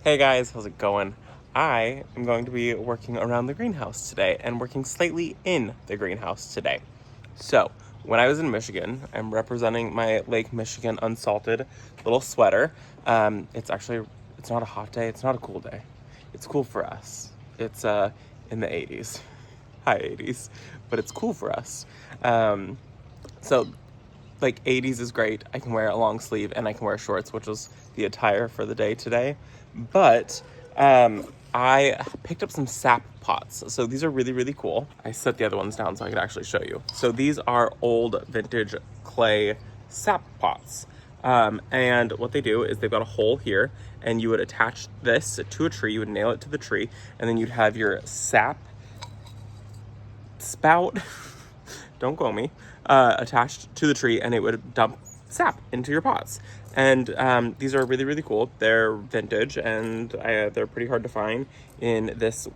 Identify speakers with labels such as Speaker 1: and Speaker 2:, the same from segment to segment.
Speaker 1: Hey guys, how's it going? I am going to be working around the greenhouse today and working slightly in the greenhouse today. So, when I was in Michigan, I'm representing my Lake Michigan unsalted little sweater. It's not a hot day, it's not a cool day. It's cool for us. It's in the 80s, high 80s, but it's cool for us. So like 80s is great. I can wear a long sleeve and I can wear shorts, which was the attire for the day today. But I picked up some sap pots. So these are really, really cool. I set the other ones down so I could actually show you. So these are old vintage clay sap pots. And what they do is they've got a hole here and you would attach this to a tree. You would nail it to the tree and then you'd have your sap spout, don't quote me, attached to the tree and it would dump sap into your pots. And these are really, really cool. They're vintage and they're pretty hard to find in this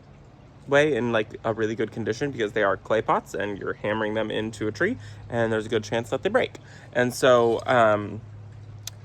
Speaker 1: way in like a really good condition because they are clay pots and you're hammering them into a tree and there's a good chance that they break. And so I'm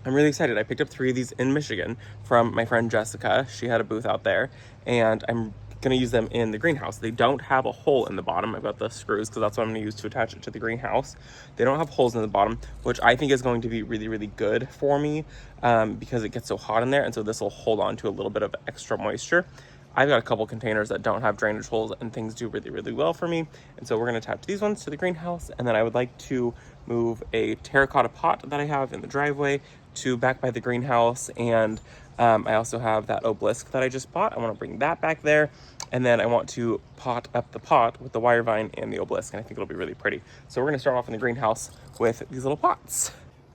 Speaker 1: really excited. I picked up 3 of these in Michigan from my friend Jessica. She had a booth out there and I'm going to use them in the greenhouse. They don't have a hole in the bottom. I've got the screws because that's what I'm going to use to attach it to the greenhouse. They don't have holes in the bottom, which I think is going to be really, really good for me because it gets so hot in there. And so this will hold on to a little bit of extra moisture. I've got a couple containers that don't have drainage holes and things do really, really well for me. And so we're going to attach these ones to the greenhouse. And then I would like to move a terracotta pot that I have in the driveway to back by the greenhouse. And I also have that obelisk that I just bought. I want to bring that back there. And then I want to pot up the pot with the wire vine and the obelisk. And I think it'll be really pretty. So we're going to start off in the greenhouse with these little pots.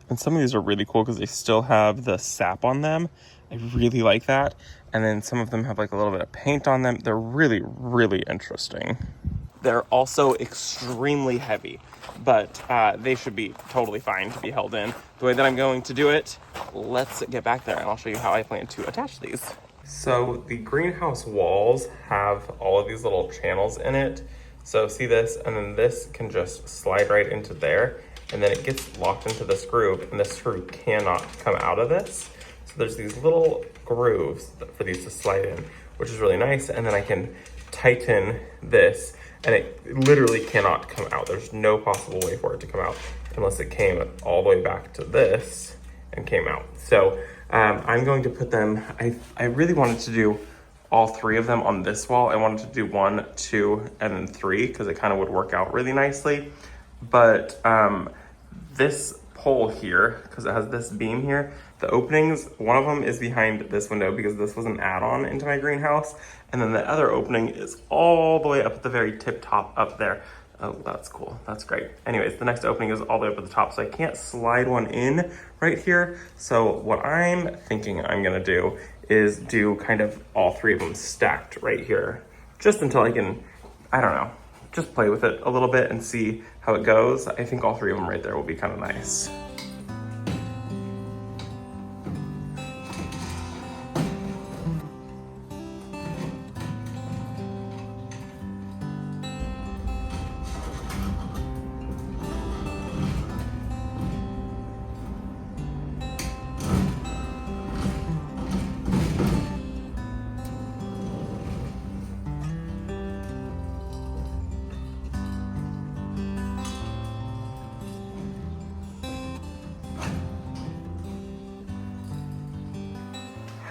Speaker 1: And some of these are really cool because they still have the sap on them. I really like that. And then some of them have like a little bit of paint on them. They're really, really interesting. They're also extremely heavy, but they should be totally fine to be held in. The way that I'm going to do it, let's get back there and I'll show you how I plan to attach these. So the greenhouse walls have all of these little channels in it. So see this, and then this can just slide right into there, and then it gets locked into this groove, and the screw cannot come out of this. So there's these little grooves for these to slide in, which is really nice. And then I can tighten this, and it literally cannot come out. There's no possible way for it to come out unless it came all the way back to this and came out. So I'm going to put them, I really wanted to do all 3 of them on this wall. I wanted to do 1, 2, and then 3 because it kind of would work out really nicely. But this pole here, because it has this beam here, the openings, one of them is behind this window because this was an add-on into my greenhouse. And then the other opening is all the way up at the very tip top up there. Oh, that's cool. That's great. Anyways, the next opening is all the way up at the top, so I can't slide one in right here. So what I'm thinking I'm gonna do is do kind of all 3 of them stacked right here, just until I can, I don't know, just play with it a little bit and see how it goes. I think all 3 of them right there will be kind of nice.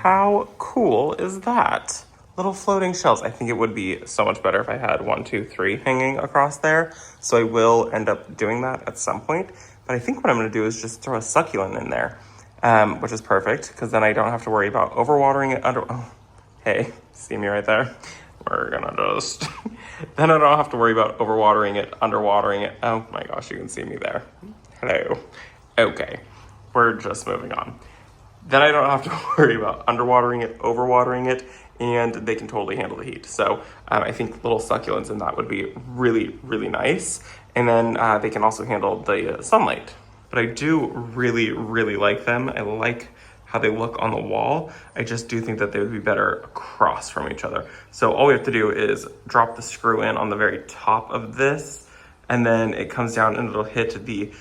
Speaker 1: How cool is that? Little floating shells. I think it would be so much better if I had 1, 2, 3 hanging across there. So I will end up doing that at some point. But I think what I'm gonna do is just throw a succulent in there, which is perfect because then I don't have to worry about overwatering it oh, hey, see me right there? We're gonna just, then I don't have to worry about overwatering it, underwatering it. Oh my gosh, you can see me there. Hello. Okay, we're just moving on. Then I don't have to worry about underwatering it, overwatering it, and they can totally handle the heat. So I think little succulents in that would be really, really nice. And then they can also handle the sunlight. But I do really, really like them. I like how they look on the wall. I just do think that they would be better across from each other. So all we have to do is drop the screw in on the very top of this, and then it comes down and it'll hit the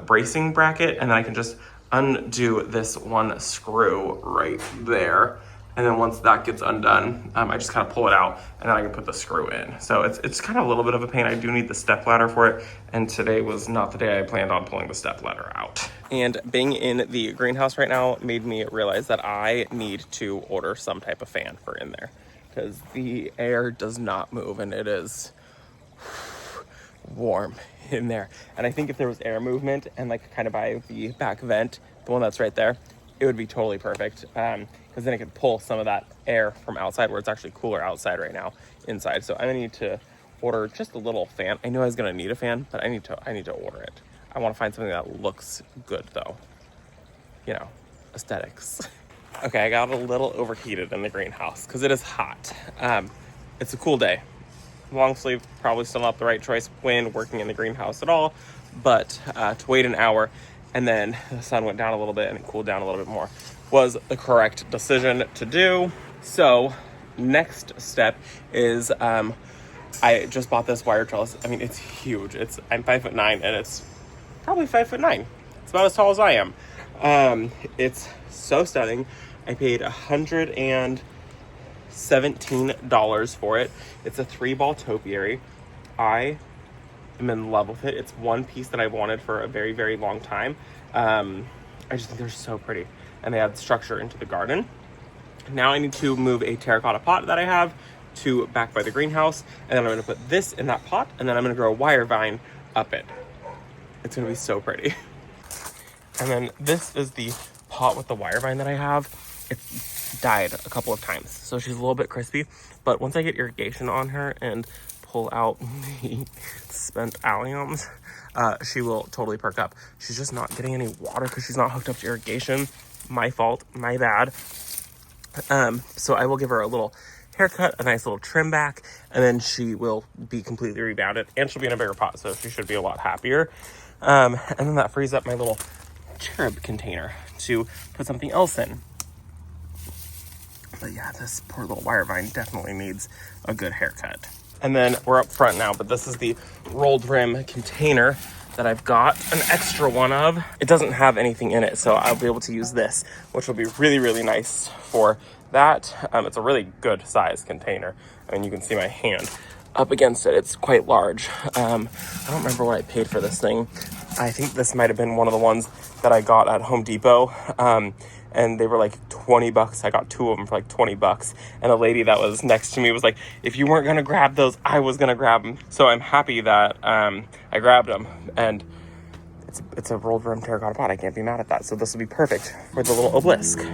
Speaker 1: bracing bracket, and then I can just undo this one screw right there And then once that gets undone, I just kind of pull it out and then I can put the screw in. So it's kind of a little bit of a pain. I do need the step ladder for it. And today was not the day I planned on pulling the step ladder out. And being in the greenhouse right now made me realize that I need to order some type of fan for in there, because the air does not move and it is warm in there. And I think if there was air movement and like kind of by the back vent, the one that's right there, it would be totally perfect, because then it could pull some of that air from outside where it's actually cooler outside right now inside. So I need to order just a little fan. I knew I was gonna need a fan, but I need to order it. I want to find something that looks good though, you know, aesthetics. Okay, I got a little overheated in the greenhouse because it is hot. It's a cool day. Long sleeve, probably still not the right choice when working in the greenhouse at all, but to wait an hour and then the sun went down a little bit and it cooled down a little bit more was the correct decision to do. So next step is I just bought this wire trellis. I mean, it's huge. I'm 5'9" and it's probably 5'9". It's about as tall as I am. It's so stunning. I paid $117 for it. It's a 3-ball topiary. I am in love with it. It's one piece that I've wanted for a very, very long time. I just think they're so pretty, and they add structure into the garden. Now I need to move a terracotta pot that I have to back by the greenhouse, and then I'm going to put this in that pot, and then I'm going to grow a wire vine up it. It's going to be so pretty. And then this is the pot with the wire vine that I have. It's died a couple of times, so she's a little bit crispy, but once I get irrigation on her and pull out the spent alliums, she will totally perk up. She's just not getting any water because she's not hooked up to irrigation. My fault, my bad. So I will give her a little haircut, a nice little trim back, and then she will be completely rebounded, and she'll be in a bigger pot, so she should be a lot happier. And then that frees up my little cherub container to put something else in. But yeah, this poor little wire vine definitely needs a good haircut. And then we're up front now, but this is the rolled rim container that I've got an extra one of. It doesn't have anything in it, so I'll be able to use this, which will be really, really nice for that. It's a really good size container. I mean, you can see my hand up against it. It's quite large. I don't remember what I paid for this thing. I think this might have been one of the ones that I got at Home Depot. And they were like $20. I got 2 of them for like $20. And a lady that was next to me was like, if you weren't going to grab those, I was going to grab them. So I'm happy that I grabbed them. And it's a rolled rim terracotta pot. I can't be mad at that. So this will be perfect for the little obelisk.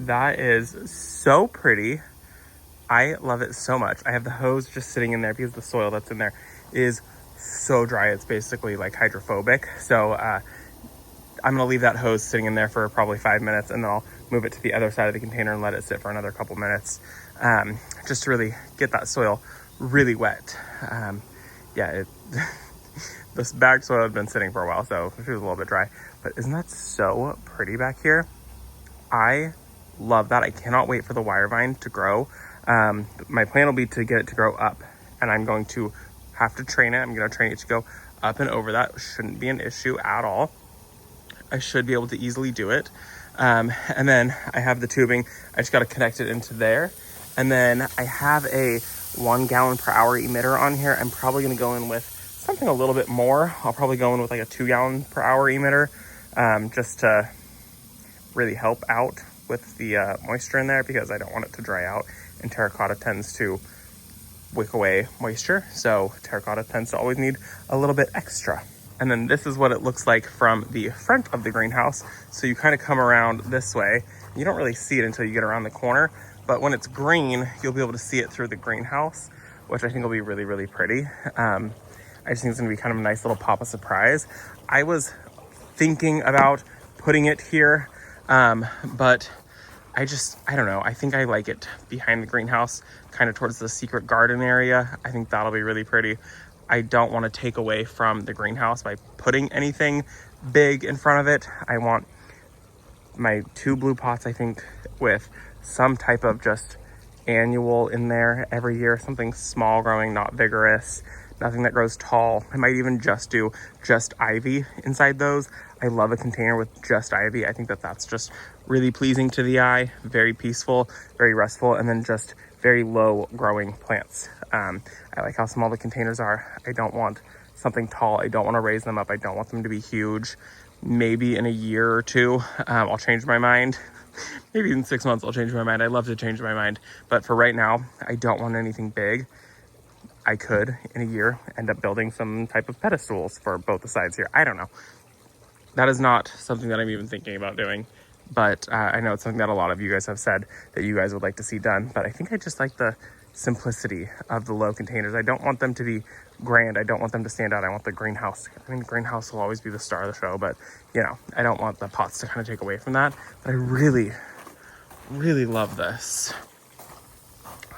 Speaker 1: that is so pretty. I love it so much. I have the hose just sitting in there because the soil that's in there is so dry. It's basically like hydrophobic. So I'm gonna leave that hose sitting in there for probably 5 minutes, and then I'll move it to the other side of the container and let it sit for another couple minutes, just to really get that soil really wet. This bagged soil had been sitting for a while, so it was a little bit dry. But isn't that so pretty back here? I love that. I cannot wait for the wire vine to grow. My plan will be to get it to grow up, and I'm going to have to train it. I'm going to train it to go up and over. That shouldn't be an issue at all. I should be able to easily do it. And then I have the tubing. I just got to connect it into there. And then I have a 1 gallon per hour emitter on here. I'm probably going to go in with something a little bit more. I'll probably go in with like a 2 gallon per hour emitter, just to really help out with the moisture in there, because I don't want it to dry out, and terracotta tends to wick away moisture. So terracotta tends to always need a little bit extra. And then this is what it looks like from the front of the greenhouse. So you kind of come around this way. You don't really see it until you get around the corner, but when it's green, you'll be able to see it through the greenhouse, which I think will be really, really pretty. I just think it's gonna be kind of a nice little pop of surprise. I was thinking about putting it here, but I don't know. I think I like it behind the greenhouse, kind of towards the secret garden area. I think that'll be really pretty. I don't want to take away from the greenhouse by putting anything big in front of it. I want my 2 blue pots, I think, with some type of just annual in there every year, something small growing, not vigorous, nothing that grows tall. I might even just do just ivy inside those. I love a container with just ivy. I think that that's just really pleasing to the eye, very peaceful, very restful, and then just very low growing plants. I like how small the containers are. I don't want something tall. I don't want to raise them up. I don't want them to be huge. Maybe in a year or two, I'll change my mind. Maybe in 6 months, I'll change my mind. I'd love to change my mind. But for right now, I don't want anything big. I could, in a year, end up building some type of pedestals for both the sides here. I don't know. That is not something that I'm even thinking about doing. But I know it's something that a lot of you guys have said that you guys would like to see done. But I think I just like the simplicity of the low containers. I don't want them to be grand. I don't want them to stand out. I want the greenhouse. I mean, the greenhouse will always be the star of the show, but you know, I don't want the pots to kind of take away from that. But I really, really love this.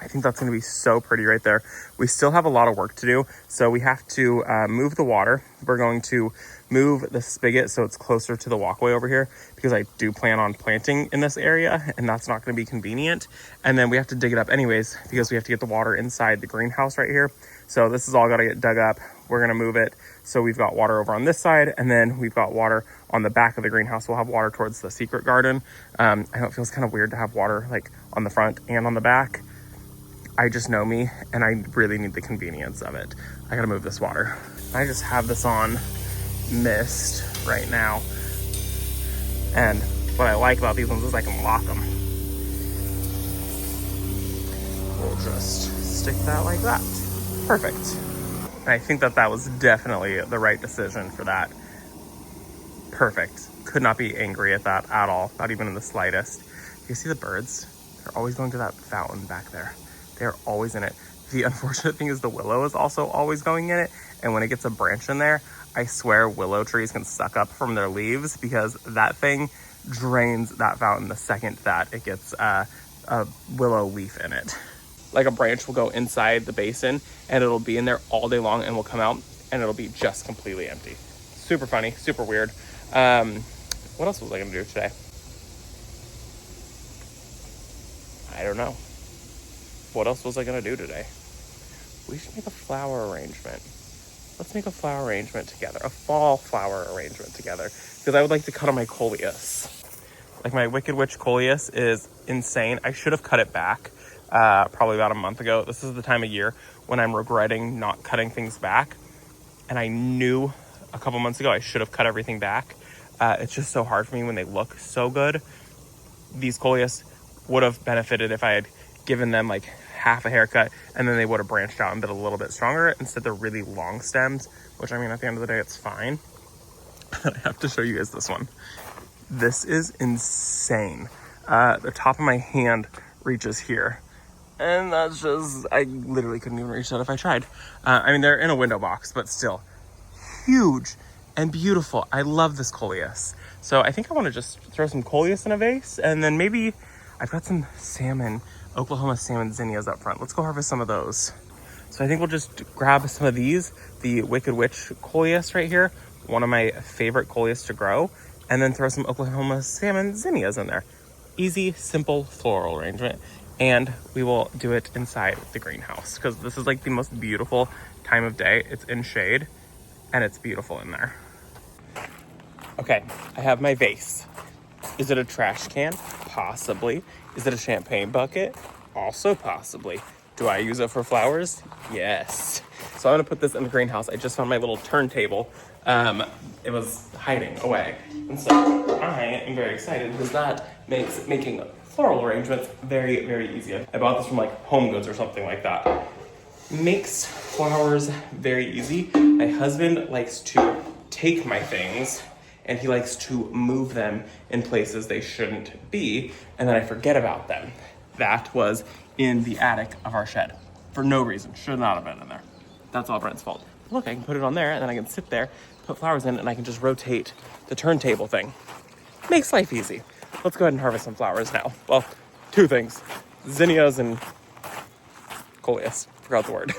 Speaker 1: I think that's going to be so pretty right there. We still have a lot of work to do. So we have to move the water. We're going to move the spigot so it's closer to the walkway over here, because I do plan on planting in this area, and that's not going to be convenient. And then we have to dig it up anyways, because we have to get the water inside the greenhouse right here. So this is all got to get dug up. We're going to move it. So we've got water over on this side, and then we've got water on the back of the greenhouse. We'll have water towards the secret garden. I know it feels kind of weird to have water like on the front and on the back. I just know me, and I really need the convenience of it. I gotta move this water. I just have this on mist right now. And what I like about these ones is I can lock them. We'll just stick that like that. Perfect. And I think that that was definitely the right decision for that. Perfect. Could not be angry at that at all. Not even in the slightest. You see the birds? They're always going to that fountain back there. They're always in it. The unfortunate thing is the willow is also always going in it. And when it gets a branch in there, I swear willow trees can suck up from their leaves, because that thing drains that fountain the second that it gets a willow leaf in it. Like a branch will go inside the basin and it'll be in there all day long and will come out and it'll be just completely empty. Super funny, super weird. What else was I gonna do today? I don't know. What else was I gonna do today? We should make a flower arrangement. Let's make a flower arrangement together, a fall flower arrangement together, because I would like to cut on my coleus. Like my Wicked Witch coleus is insane. I should have cut it back probably about a month ago. This is the time of year when I'm regretting not cutting things back. And I knew a couple months ago I should have cut everything back. It's just so hard for me when they look so good. These coleus would have benefited if I had given them like half a haircut, and then they would have branched out and been a little bit stronger. Instead, they're really long stems, which, I mean, at the end of the day, it's fine. I have to show you guys this one. This is insane. the top of my hand reaches here. And that's just, I literally couldn't even reach that if I tried. I mean, they're in a window box, but still huge and beautiful. I love this coleus. So I think I want to just throw some coleus in a vase, and then maybe I've got some salmon, Oklahoma salmon zinnias up front. Let's go harvest some of those. So I think we'll just grab some of these, the Wicked Witch coleus right here, one of my favorite coleus to grow, and then throw some Oklahoma salmon zinnias in there. Easy, simple floral arrangement. And we will do it inside the greenhouse because this is like the most beautiful time of day. It's in shade and it's beautiful in there. Okay, I have my vase. Is it a trash can? Possibly. Is it a champagne bucket? Also possibly. Do I use it for flowers? Yes. So I'm gonna put this in the greenhouse. I just found my little turntable. It was hiding away. And so I am very excited because that makes making floral arrangements very, very easy. I bought this from like Home Goods or something like that. Makes flowers very easy. My husband likes to take my things and he likes to move them in places they shouldn't be, and then I forget about them. That was in the attic of our shed for no reason. Should not have been in there. That's all Brent's fault. Look, I can put it on there and then I can sit there, put flowers in, and I can just rotate the turntable thing. Makes life easy. Let's go ahead and harvest some flowers now. Well, two things, zinnias and coleus. Forgot the word.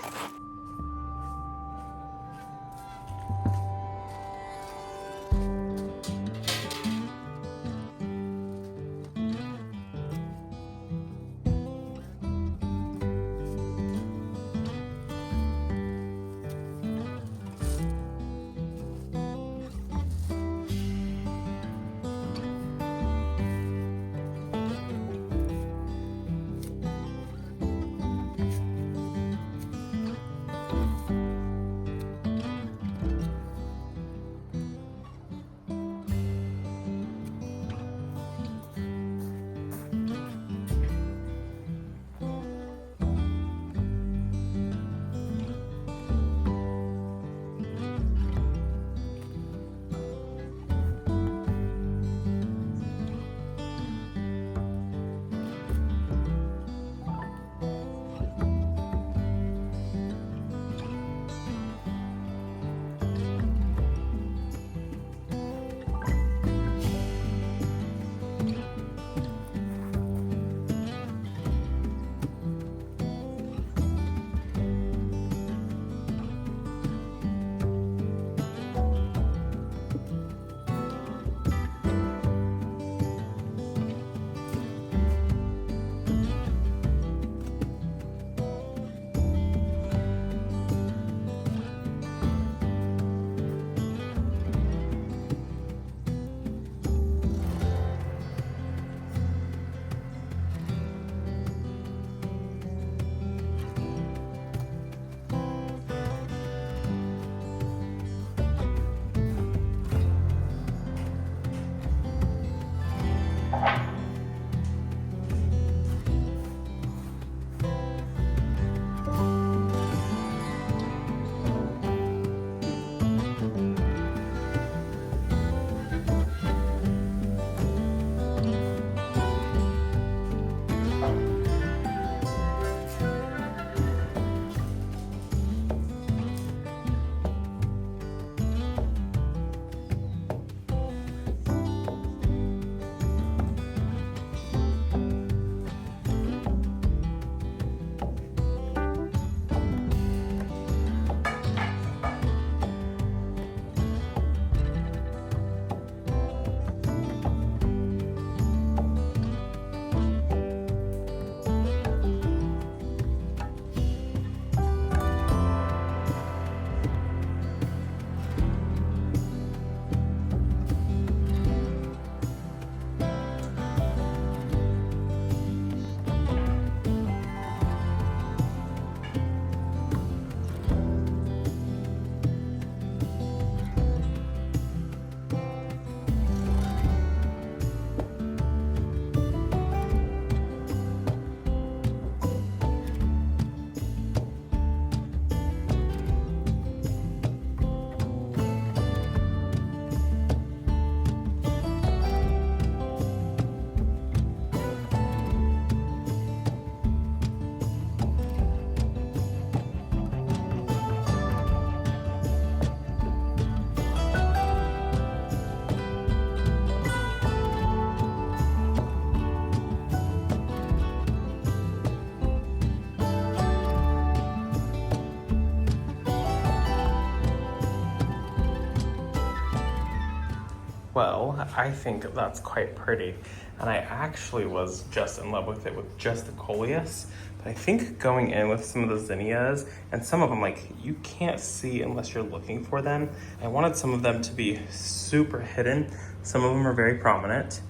Speaker 1: Well, I think that's quite pretty. And I actually was just in love with it with just the coleus. But I think going in with some of the zinnias, and some of them like you can't see unless you're looking for them. I wanted some of them to be super hidden. Some of them are very prominent,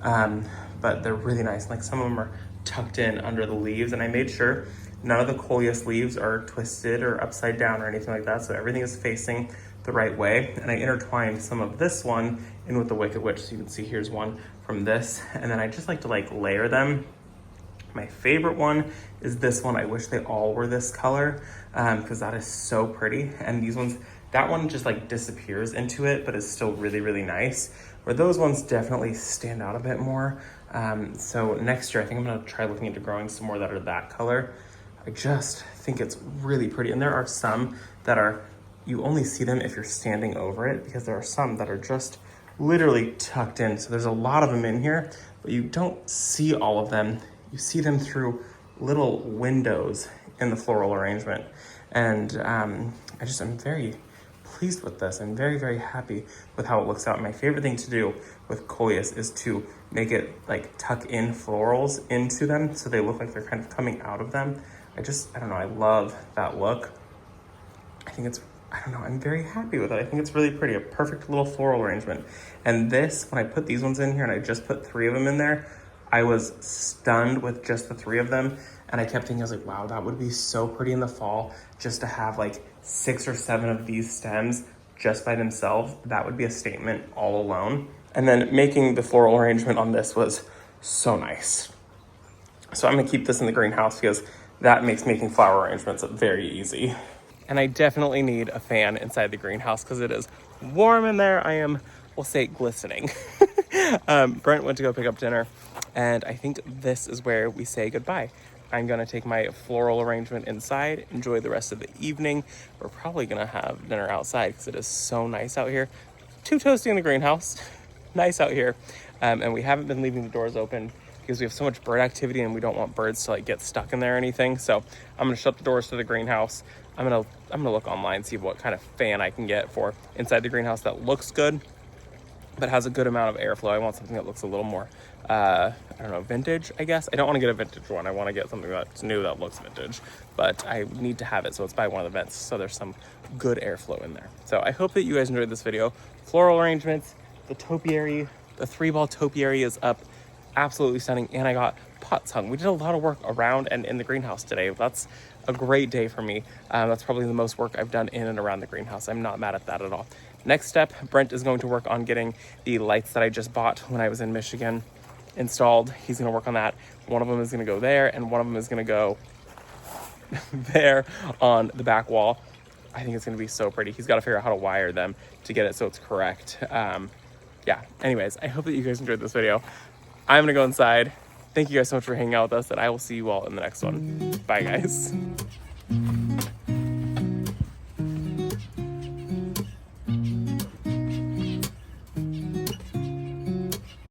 Speaker 1: but they're really nice. Like some of them are tucked in under the leaves, and I made sure none of the coleus leaves are twisted or upside down or anything like that. So everything is facing the right way. And I intertwined some of this one in with the Wicked Witch. So you can see here's one from this. And then I just like to like layer them. My favorite one is this one. I wish they all were this color because that is so pretty. And these ones, that one just like disappears into it, but is still really, really nice. Where those ones definitely stand out a bit more. So next year, I think I'm gonna try looking into growing some more that are that color. I just think it's really pretty. And there are some that are, you only see them if you're standing over it, because there are some that are just literally tucked in. So there's a lot of them in here, but you don't see all of them. You see them through little windows in the floral arrangement. And I'm very pleased with this. I'm very, very happy with how it looks out. My favorite thing to do with coleus is to make it like tuck in florals into them so they look like they're kind of coming out of them. I don't know, I love that look. I'm very happy with it. I think it's really pretty, a perfect little floral arrangement. And this, when I put these ones in here, and I just put 3 of them in there, I was stunned with just the 3 of them. And I kept thinking, I was like, wow, that would be so pretty in the fall, just to have like 6 or 7 of these stems just by themselves. That would be a statement all alone. And then making the floral arrangement on this was so nice. So I'm gonna keep this in the greenhouse because that makes making flower arrangements very easy. And I definitely need a fan inside the greenhouse because it is warm in there. I am, we'll say, glistening. Brent went to go pick up dinner, and I think this is where we say goodbye. I'm gonna take my floral arrangement inside, enjoy the rest of the evening. We're probably gonna have dinner outside because it is so nice out here. Too toasty in the greenhouse, nice out here. And we haven't been leaving the doors open because we have so much bird activity and we don't want birds to like get stuck in there or anything. So I'm gonna shut the doors to the greenhouse. I'm gonna look online, see what kind of fan I can get for inside the greenhouse that looks good, but has a good amount of airflow. I want something that looks a little more, I don't know, vintage, I guess. I don't want to get a vintage one. I want to get something that's new that looks vintage, but I need to have it so it's by one of the vents, so there's some good airflow in there. So I hope that you guys enjoyed this video. Floral arrangements, the topiary, the 3-ball topiary is up, absolutely stunning, and I got pots hung. We did a lot of work around and in the greenhouse today. That's a great day for me. That's probably the most work I've done in and around the greenhouse. I'm not mad at that at all. Next step, Brent is going to work on getting the lights that I just bought when I was in Michigan installed. He's gonna work on that. One of them is gonna go there, and one of them is gonna go there on the back wall. I think it's gonna be so pretty. He's gotta figure out how to wire them to get it so it's correct. Yeah, anyways, I hope that you guys enjoyed this video. I'm gonna go inside. Thank you guys so much for hanging out with us, and I will see you all in the next one. Bye, guys.